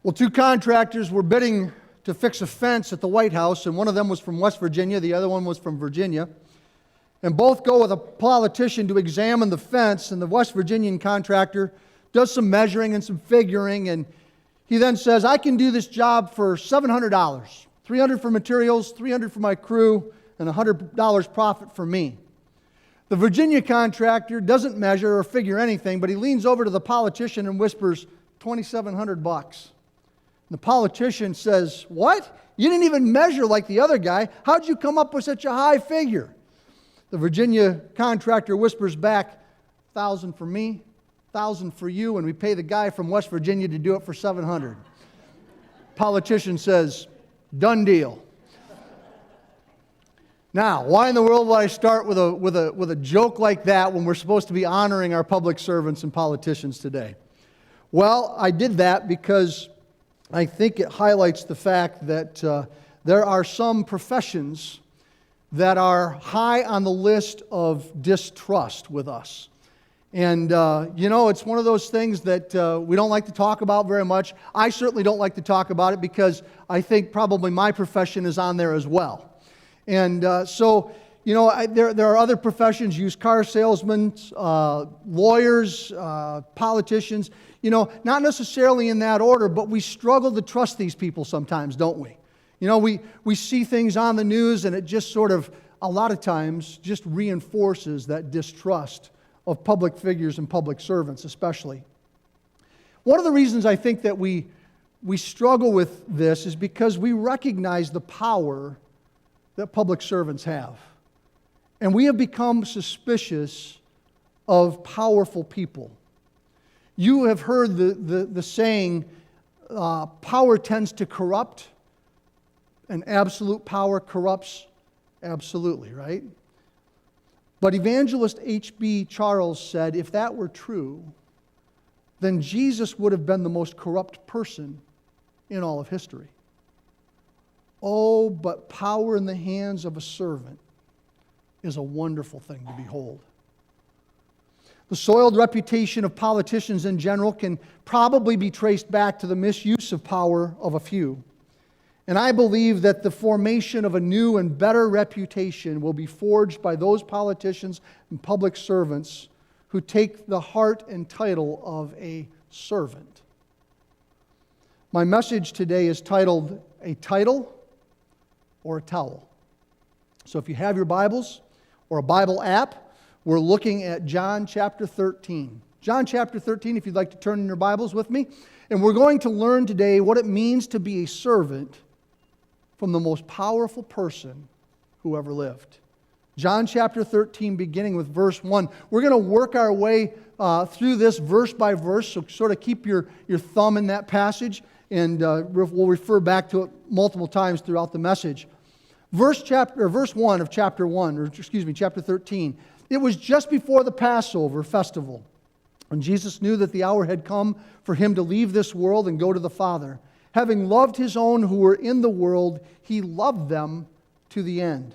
Well, two contractors were bidding to fix a fence at the White House, and one of them was from West Virginia, the other one was from Virginia. And both go with a politician to examine the fence, and the West Virginian contractor does some measuring and some figuring, and he then says, I can do this job for $700, $300 for materials, $300 for my crew, and $100 profit for me. The Virginia contractor doesn't measure or figure anything, but he leans over to the politician and whispers, $2,700. The politician says, what? You didn't even measure like the other guy. How'd you come up with such a high figure? The Virginia contractor whispers back, $1,000 for me, $1,000 for you, and we pay the guy from West Virginia to do it for $700. Politician says, done deal. Now, why in the world would I start with a joke like that when we're supposed to be honoring our public servants and politicians today? Well, I did that because I think it highlights the fact that there are some professions that are high on the list of distrust with us. And, it's one of those things that we don't like to talk about very much. I certainly don't like to talk about it because I think probably my profession is on there as well. And there are other professions, used car salesmen, lawyers, politicians, not necessarily in that order, but we struggle to trust these people sometimes, don't we? We see things on the news and it just sort of, a lot of times, just reinforces that distrust of public figures and public servants especially. One of the reasons I think that we struggle with this is because we recognize the power that public servants have. And we have become suspicious of powerful people. You have heard the saying, power tends to corrupt, and absolute power corrupts absolutely, right? But evangelist H.B. Charles said, if that were true, then Jesus would have been the most corrupt person in all of history. Oh, but power in the hands of a servant is a wonderful thing to behold. The soiled reputation of politicians in general can probably be traced back to the misuse of power of a few. And I believe that the formation of a new and better reputation will be forged by those politicians and public servants who take the heart and title of a servant. My message today is titled, A Title or a Towel. So if you have your Bibles or a Bible app, we're looking at John chapter 13. John chapter 13, if you'd like to turn in your Bibles with me. And we're going to learn today what it means to be a servant from the most powerful person who ever lived. John chapter 13, beginning with verse 1. We're going to work our way through this verse by verse, so sort of keep your thumb in that passage, and we'll refer back to it multiple times throughout the message. Verse 1 of chapter 13. It was just before the Passover festival, when Jesus knew that the hour had come for him to leave this world and go to the Father. Having loved his own who were in the world, he loved them to the end.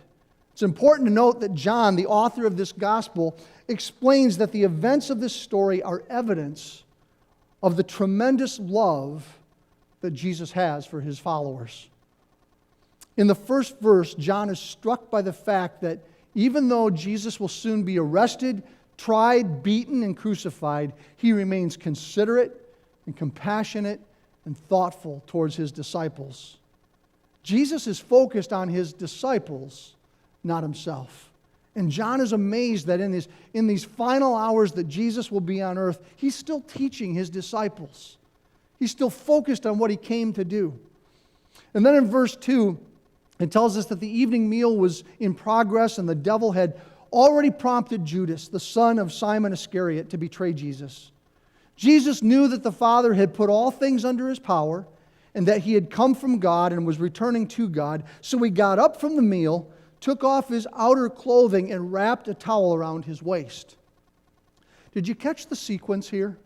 It's important to note that John, the author of this gospel, explains that the events of this story are evidence of the tremendous love that Jesus has for his followers. In the first verse, John is struck by the fact that even though Jesus will soon be arrested, tried, beaten, and crucified, he remains considerate and compassionate and thoughtful towards his disciples. Jesus is focused on his disciples, not himself. And John is amazed that in these final hours that Jesus will be on earth, he's still teaching his disciples. He's still focused on what he came to do. And then in verse 2, it tells us that the evening meal was in progress and the devil had already prompted Judas, the son of Simon Iscariot, to betray Jesus. Jesus knew that the Father had put all things under his power and that he had come from God and was returning to God. So he got up from the meal, took off his outer clothing, and wrapped a towel around his waist. Did you catch the sequence here?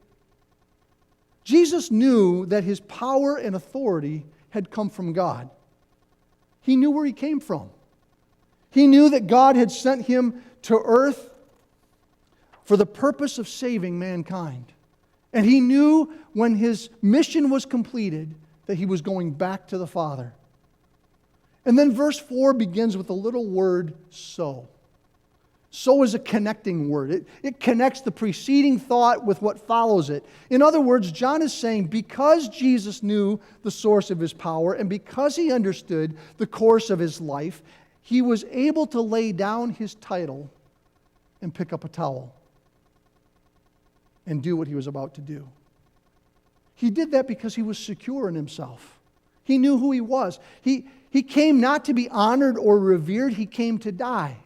Jesus knew that his power and authority had come from God. He knew where he came from. He knew that God had sent him to earth for the purpose of saving mankind. And he knew when his mission was completed that he was going back to the Father. And then verse 4 begins with the little word, so. So is a connecting word. It connects the preceding thought with what follows it. In other words, John is saying because Jesus knew the source of his power and because he understood the course of his life, he was able to lay down his title and pick up a towel and do what he was about to do. He did that because he was secure in himself. He knew who he was. He came not to be honored or revered, he came to die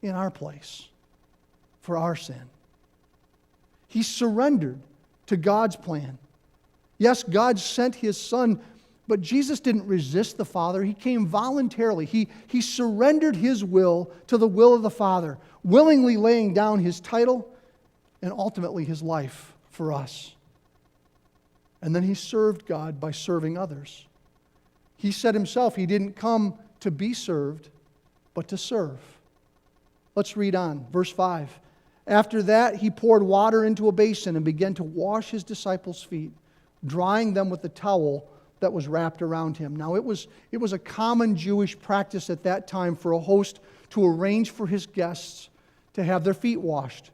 in our place for our sin. He surrendered to God's plan. Yes, God sent his Son, but Jesus didn't resist the Father. He came voluntarily. He surrendered his will to the will of the Father, willingly laying down his title and ultimately his life for us. And then he served God by serving others. He said himself he didn't come to be served, but to serve. Let's read on. Verse 5. After that, he poured water into a basin and began to wash his disciples' feet, drying them with the towel that was wrapped around him. Now, it was a common Jewish practice at that time for a host to arrange for his guests to have their feet washed.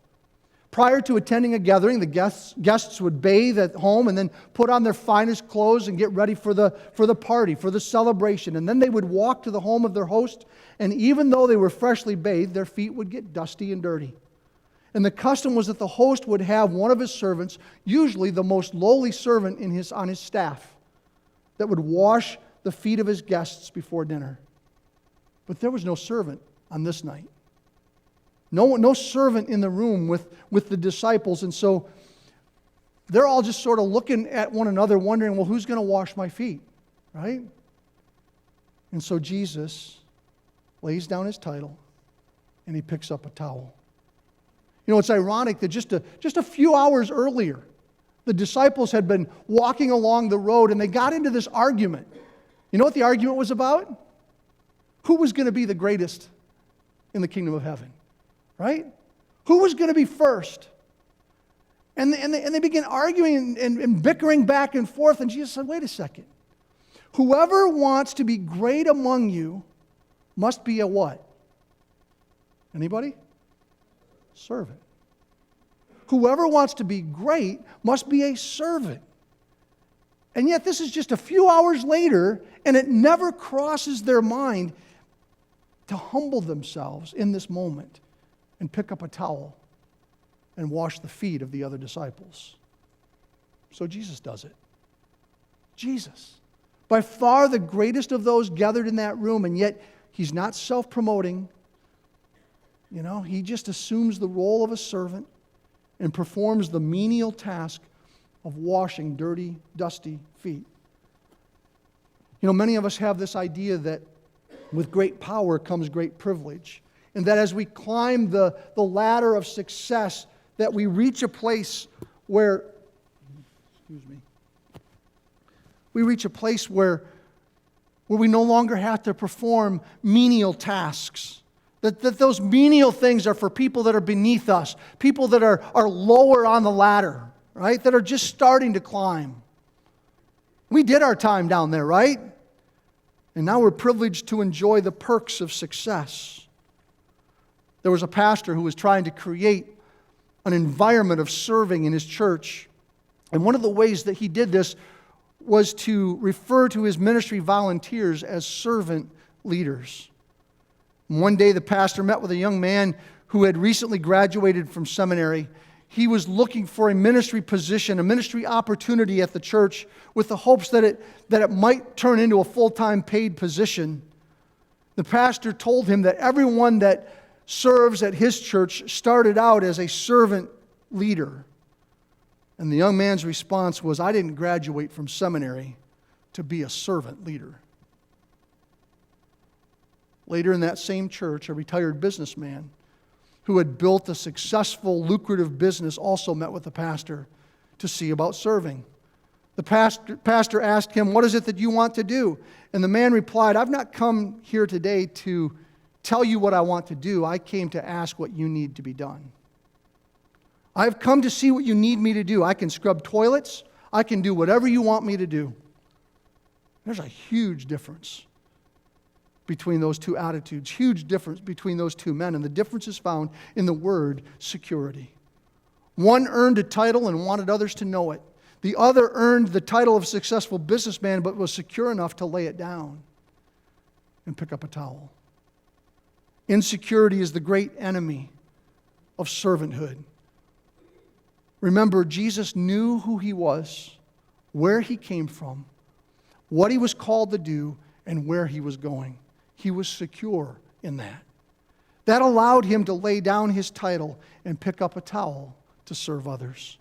Prior to attending a gathering, the guests would bathe at home and then put on their finest clothes and get ready for the party, for the celebration. And then they would walk to the home of their host, and even though they were freshly bathed, their feet would get dusty and dirty. And the custom was that the host would have one of his servants, usually the most lowly servant on his staff, that would wash the feet of his guests before dinner. But there was no servant on this night. No servant in the room with the disciples. And so they're all just sort of looking at one another, wondering, well, who's going to wash my feet? Right? And so Jesus lays down his title and he picks up a towel. You know, it's ironic that just a few hours earlier, the disciples had been walking along the road and they got into this argument. You know what the argument was about? Who was going to be the greatest in the kingdom of heaven? Right? Who was going to be first? And they began arguing and bickering back and forth. And Jesus said, wait a second. Whoever wants to be great among you must be a what? Anybody? Servant. Whoever wants to be great must be a servant. And yet this is just a few hours later, and it never crosses their mind to humble themselves in this moment and pick up a towel and wash the feet of the other disciples. So Jesus does it. Jesus. By far the greatest of those gathered in that room, and yet he's not self-promoting. You know, he just assumes the role of a servant and performs the menial task of washing dirty, dusty feet. You know, many of us have this idea that with great power comes great privilege. And that as we climb the ladder of success, that we reach a place where, we reach a place where we no longer have to perform menial tasks. That those menial things are for people that are beneath us, people that are lower on the ladder, right? That are just starting to climb. We did our time down there, right? And now we're privileged to enjoy the perks of success. There was a pastor who was trying to create an environment of serving in his church. And one of the ways that he did this was to refer to his ministry volunteers as servant leaders. And one day the pastor met with a young man who had recently graduated from seminary. He was looking for a ministry position, a ministry opportunity at the church with the hopes that it might turn into a full-time paid position. The pastor told him that everyone that serves at his church started out as a servant leader. And the young man's response was, I didn't graduate from seminary to be a servant leader. Later in that same church, a retired businessman who had built a successful, lucrative business also met with the pastor to see about serving. The pastor asked him, what is it that you want to do? And the man replied, I've not come here today to tell you what I want to do. I came to ask what you need to be done. I've come to see what you need me to do. I can scrub toilets. I can do whatever you want me to do. There's a huge difference between those two attitudes, huge difference between those two men, and the difference is found in the word security. One earned a title and wanted others to know it. The other earned the title of successful businessman but was secure enough to lay it down and pick up a towel. Insecurity is the great enemy of servanthood. Remember, Jesus knew who he was, where he came from, what he was called to do, and where he was going. He was secure in that. That allowed him to lay down his title and pick up a towel to serve others.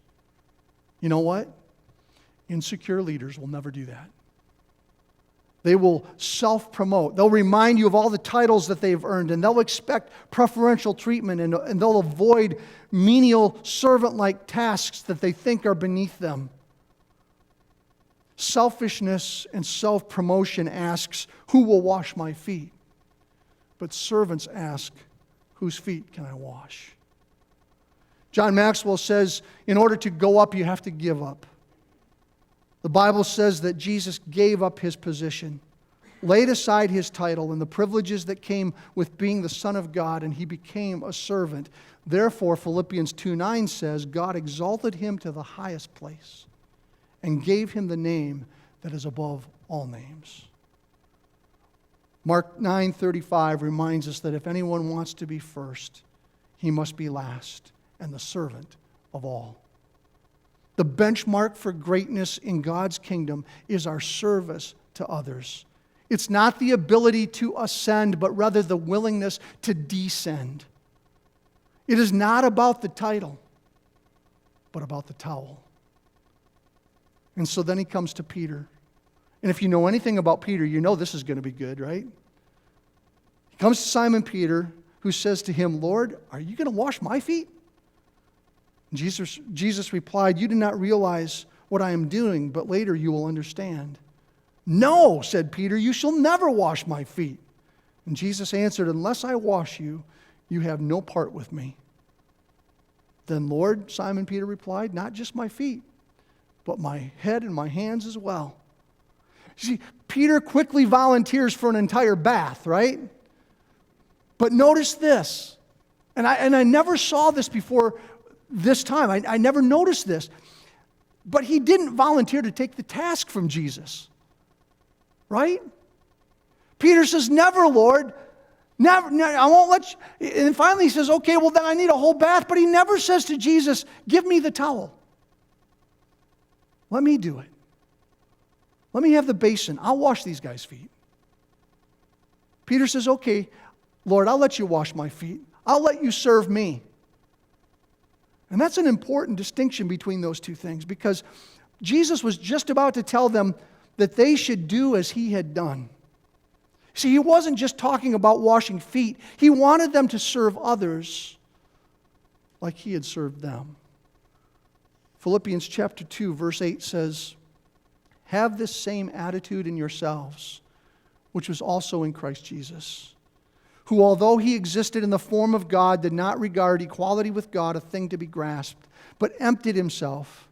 You know what? Insecure leaders will never do that. They will self-promote. They'll remind you of all the titles that they've earned, and they'll expect preferential treatment, and they'll avoid menial servant-like tasks that they think are beneath them. Selfishness and self-promotion asks, who will wash my feet? But servants ask, whose feet can I wash? John Maxwell says, in order to go up, you have to give up. The Bible says that Jesus gave up his position, laid aside his title and the privileges that came with being the Son of God, and he became a servant. Therefore, Philippians 2:9 says, God exalted him to the highest place and gave him the name that is above all names. Mark 9:35 reminds us that if anyone wants to be first, he must be last and the servant of all. The benchmark for greatness in God's kingdom is our service to others. It's not the ability to ascend, but rather the willingness to descend. It is not about the title, but about the towel. And so then he comes to Peter. And if you know anything about Peter, you know this is going to be good, right? He comes to Simon Peter, who says to him, Lord, are you going to wash my feet? Jesus replied, you do not realize what I am doing, but later you will understand. No, said Peter, you shall never wash my feet. And Jesus answered, unless I wash you, you have no part with me. Then, Lord, Simon Peter replied, not just my feet, but my head and my hands as well. See, Peter quickly volunteers for an entire bath, right? But notice this, and I never saw this before this time. I never noticed this. But he didn't volunteer to take the task from Jesus. Right? Peter says, never, Lord. Never, I won't let you. And finally he says, okay, well then I need a whole bath. But he never says to Jesus, give me the towel. Let me do it. Let me have the basin. I'll wash these guys' feet. Peter says, okay, Lord, I'll let you wash my feet. I'll let you serve me. And that's an important distinction between those two things, because Jesus was just about to tell them that they should do as he had done. See, he wasn't just talking about washing feet. He wanted them to serve others like he had served them. Philippians chapter 2, verse 8 says, have this same attitude in yourselves, which was also in Christ Jesus, who, although he existed in the form of God, did not regard equality with God a thing to be grasped, but emptied himself,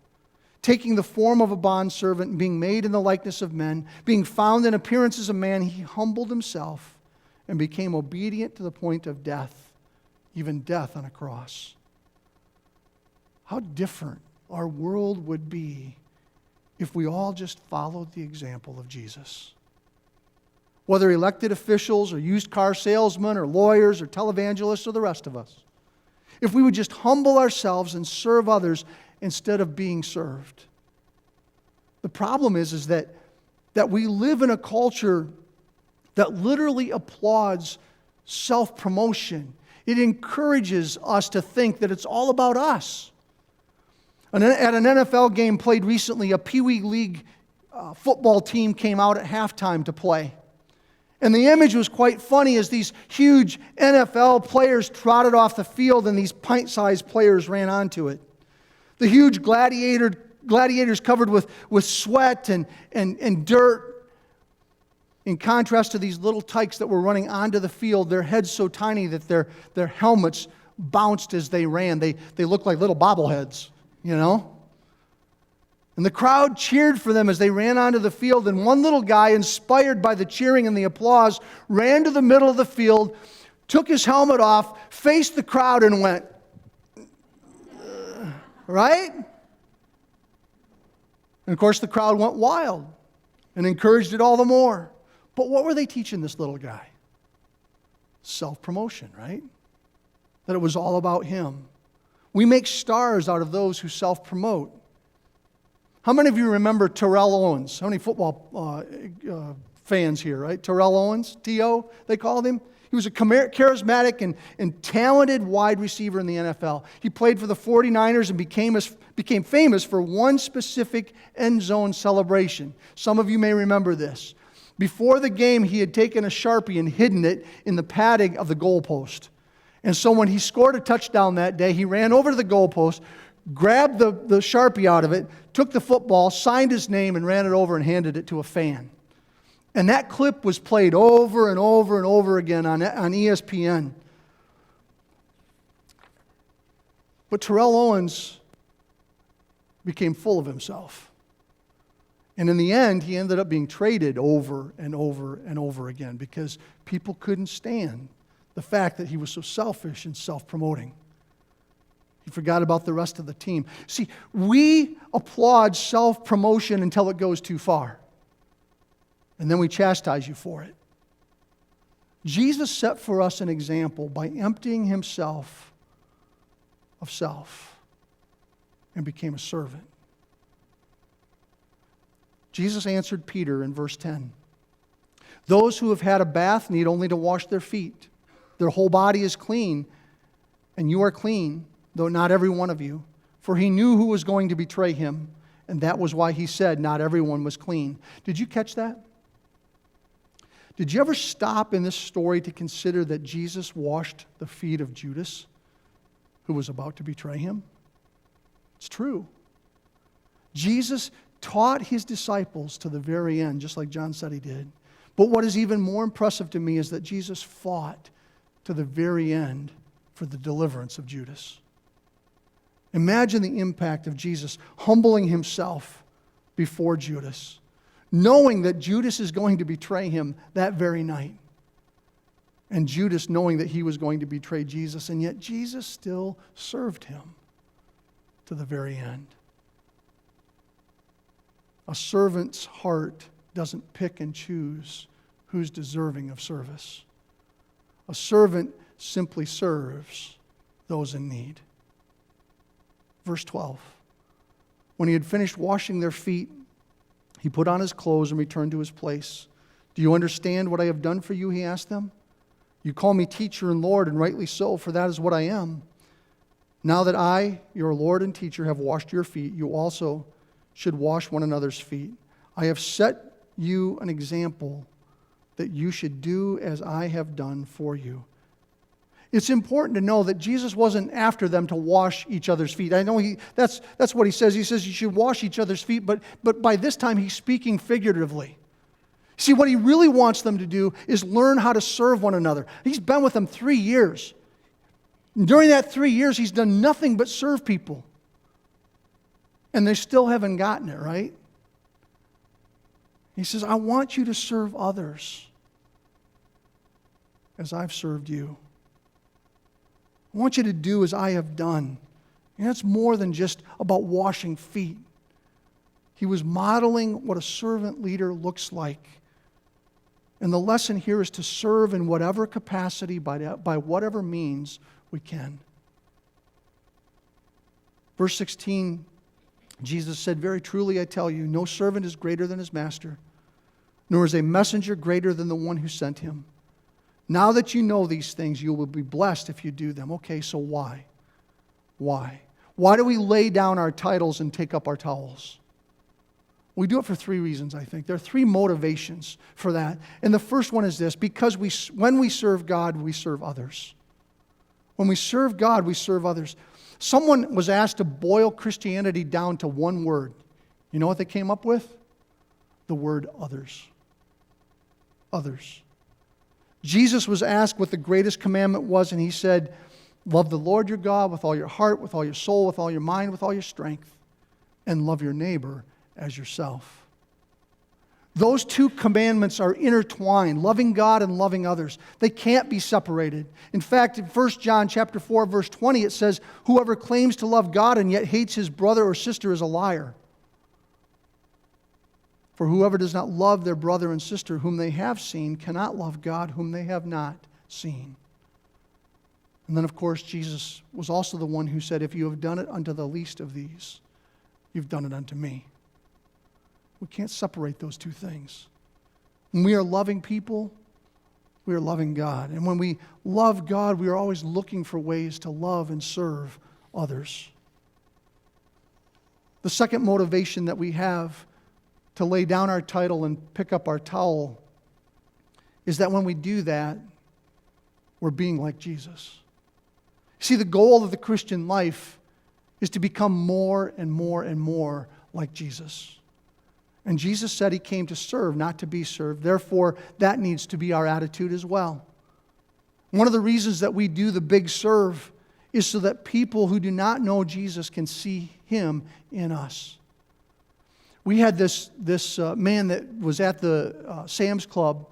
taking the form of a bondservant and being made in the likeness of men, being found in appearance as a man, he humbled himself and became obedient to the point of death, even death on a cross. How different our world would be if we all just followed the example of Jesus. Whether elected officials or used car salesmen or lawyers or televangelists or the rest of us. If we would just humble ourselves and serve others instead of being served. The problem is that we live in a culture that literally applauds self-promotion. It encourages us to think that it's all about us. At an NFL game played recently, a Pee Wee League football team came out at halftime to play. And the image was quite funny as these huge NFL players trotted off the field and these pint-sized players ran onto it. The huge gladiators covered with sweat and dirt. In contrast to these little tykes that were running onto the field, their heads so tiny that their helmets bounced as they ran. They looked like little bobbleheads, you know. And the crowd cheered for them as they ran onto the field. And one little guy, inspired by the cheering and the applause, ran to the middle of the field, took his helmet off, faced the crowd, and went, right? And of course, the crowd went wild and encouraged it all the more. But what were they teaching this little guy? Self-promotion, right? That it was all about him. We make stars out of those who self-promote. How many of you remember Terrell Owens? How many football fans here, right? Terrell Owens, T.O., they called him. He was a charismatic and talented wide receiver in the NFL. He played for the 49ers and became famous for one specific end zone celebration. Some of you may remember this. Before the game, he had taken a Sharpie and hidden it in the padding of the goalpost. And so when he scored a touchdown that day, he ran over to the goalpost, grabbed the Sharpie out of it, took the football, signed his name, and ran it over and handed it to a fan. And that clip was played over and over and over again on ESPN. But Terrell Owens became full of himself. And in the end, he ended up being traded over and over and over again because people couldn't stand the fact that he was so selfish and self-promoting. He forgot about the rest of the team. See, we applaud self-promotion until it goes too far. And then we chastise you for it. Jesus set for us an example by emptying himself of self and became a servant. Jesus answered Peter in verse 10. Those who have had a bath need only to wash their feet. Their whole body is clean, and you are clean, though not every one of you. For he knew who was going to betray him, and that was why he said not everyone was clean. Did you catch that? Did you ever stop in this story to consider that Jesus washed the feet of Judas, who was about to betray him? It's true. Jesus taught his disciples to the very end, just like John said he did. But what is even more impressive to me is that Jesus fought to the very end for the deliverance of Judas. Imagine the impact of Jesus humbling himself before Judas, knowing that Judas is going to betray him that very night. And Judas knowing that he was going to betray Jesus, and yet Jesus still served him to the very end. A servant's heart doesn't pick and choose who's deserving of service. A servant simply serves those in need. Verse 12. When he had finished washing their feet, he put on his clothes and returned to his place. Do you understand what I have done for you? He asked them. You call me teacher and Lord, and rightly so, for that is what I am. Now that I, your Lord and teacher, have washed your feet, you also should wash one another's feet. I have set you an example that you should do as I have done for you. It's important to know that Jesus wasn't after them to wash each other's feet. I know that's what he says. He says you should wash each other's feet, but by this time he's speaking figuratively. See, what he really wants them to do is learn how to serve one another. He's been with them 3 years. And during that 3 years, he's done nothing but serve people. And they still haven't gotten it, right? He says, I want you to serve others as I've served you. I want you to do as I have done. And that's more than just about washing feet. He was modeling what a servant leader looks like. And the lesson here is to serve in whatever capacity, by whatever means we can. Verse 16, Jesus said, very truly I tell you, no servant is greater than his master, nor is a messenger greater than the one who sent him. Now that you know these things, you will be blessed if you do them. Okay, so why? Why? Why do we lay down our titles and take up our towels? We do it for 3 reasons, I think. There are 3 motivations for that. And the first one is this: because when we serve God, we serve others. When we serve God, we serve others. Someone was asked to boil Christianity down to one word. You know what they came up with? The word others. Others. Jesus was asked what the greatest commandment was, and he said, love the Lord your God with all your heart, with all your soul, with all your mind, with all your strength. and love your neighbor as yourself. Those two commandments are intertwined, loving God and loving others. They can't be separated. In fact, in 1 John chapter 4, verse 20, it says, "Whoever claims to love God and yet hates his brother or sister is a liar. For whoever does not love their brother and sister whom they have seen cannot love God whom they have not seen." And then, of course, Jesus was also the one who said, "If you have done it unto the least of these, you've done it unto me." We can't separate those two things. When we are loving people, we are loving God. And when we love God, we are always looking for ways to love and serve others. The second motivation that we have to lay down our title and pick up our towel is that when we do that, we're being like Jesus. See, the goal of the Christian life is to become more and more and more like Jesus. And Jesus said he came to serve, not to be served. Therefore, that needs to be our attitude as well. One of the reasons that we do the big serve is so that people who do not know Jesus can see him in us. We had this man that was at the Sam's Club,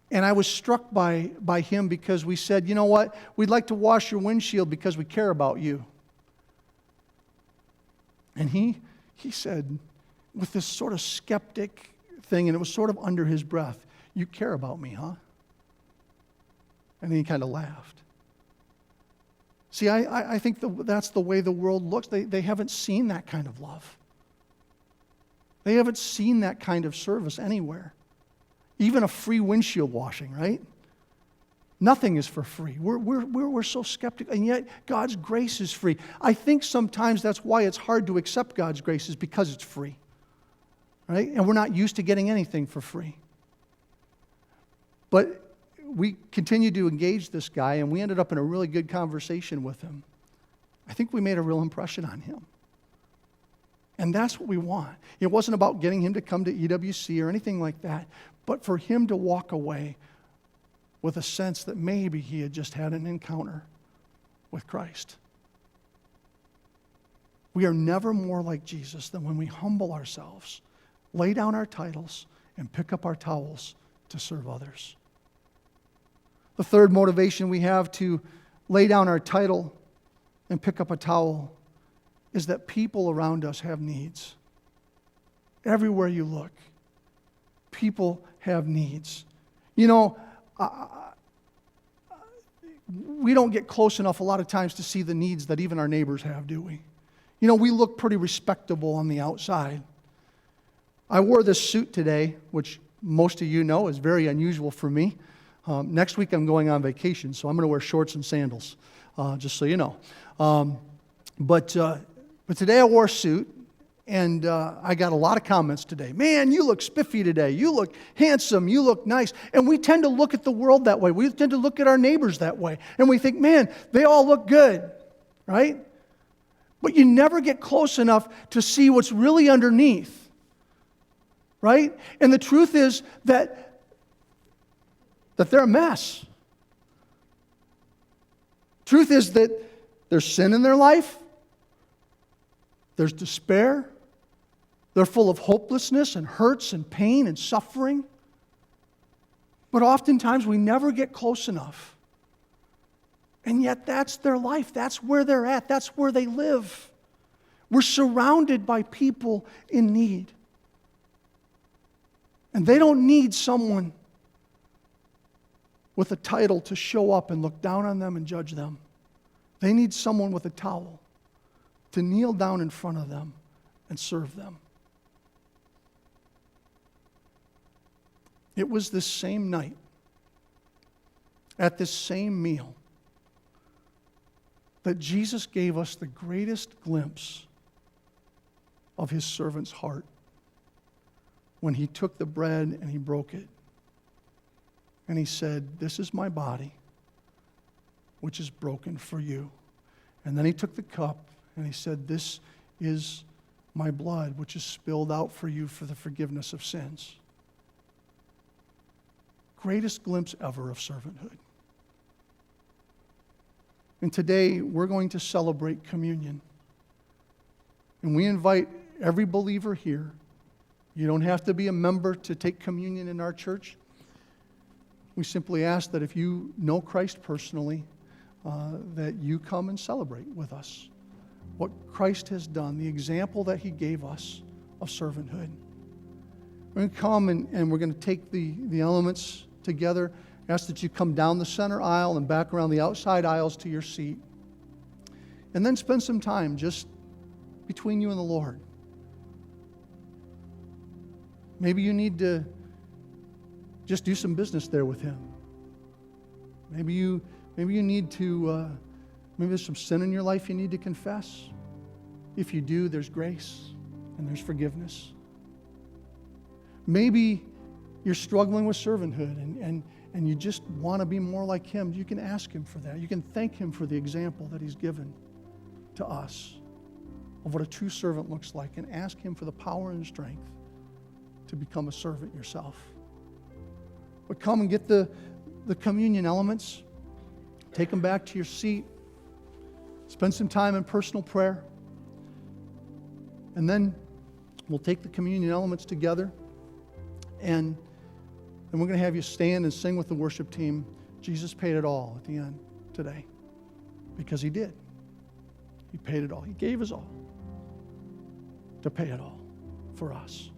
and I was struck by him because we said, "You know what? We'd like to wash your windshield because we care about you." And he said, with this sort of skeptic thing, and it was sort of under his breath, "You care about me, huh?" And then he kind of laughed. See, I think that's the way the world looks. They haven't seen that kind of love. They haven't seen that kind of service anywhere. Even a free windshield washing, right? Nothing is for free. We're so skeptical, and yet God's grace is free. I think sometimes that's why it's hard to accept God's grace, is because it's free. Right? And we're not used to getting anything for free. But we continued to engage this guy, and we ended up in a really good conversation with him. I think we made a real impression on him. And that's what we want. It wasn't about getting him to come to EWC or anything like that, but for him to walk away with a sense that maybe he had just had an encounter with Christ. We are never more like Jesus than when we humble ourselves, lay down our titles, and pick up our towels to serve others. The third motivation we have to lay down our title and pick up a towel is that people around us have needs. Everywhere you look, people have needs. You know, we don't get close enough a lot of times to see the needs that even our neighbors have, do we? You know, we look pretty respectable on the outside. I wore this suit today, which most of you know is very unusual for me. Next week I'm going on vacation, so I'm going to wear shorts and sandals, just so you know. But today I wore a suit, and I got a lot of comments today. "Man, you look spiffy today. You look handsome. You look nice." And we tend to look at the world that way. We tend to look at our neighbors that way. And we think, man, they all look good, right? But you never get close enough to see what's really underneath. Right? And the truth is that they're a mess. Truth is that there's sin in their life. There's despair. They're full of hopelessness and hurts and pain and suffering. But oftentimes we never get close enough. And yet that's their life. That's where they're at. That's where they live. We're surrounded by people in need. And they don't need someone with a title to show up and look down on them and judge them. They need someone with a towel to kneel down in front of them and serve them. It was this same night, at this same meal, that Jesus gave us the greatest glimpse of his servant's heart when he took the bread and he broke it. And he said, "This is my body, which is broken for you." And then he took the cup and he said, "This is my blood, which is spilled out for you for the forgiveness of sins." Greatest glimpse ever of servanthood. And today we're going to celebrate communion. And we invite every believer here. You don't have to be a member to take communion in our church. We simply ask that if you know Christ personally, that you come and celebrate with us what Christ has done, the example that he gave us of servanthood. We're going to come and we're going to take the elements together. I ask that you come down the center aisle and back around the outside aisles to your seat. And then spend some time just between you and the Lord. Maybe you need to just do some business there with him. Maybe you need to, maybe there's some sin in your life you need to confess. If you do, there's grace and there's forgiveness. Maybe you're struggling with servanthood and you just want to be more like him. You can ask him for that. You can thank him for the example that he's given to us of what a true servant looks like, and ask him for the power and strength to become a servant yourself. But come and get the communion elements. Take them back to your seat. Spend some time in personal prayer. And then we'll take the communion elements together. And we're going to have you stand and sing with the worship team. Jesus paid it all at the end today. Because he did. He paid it all. He gave his all to pay it all for us.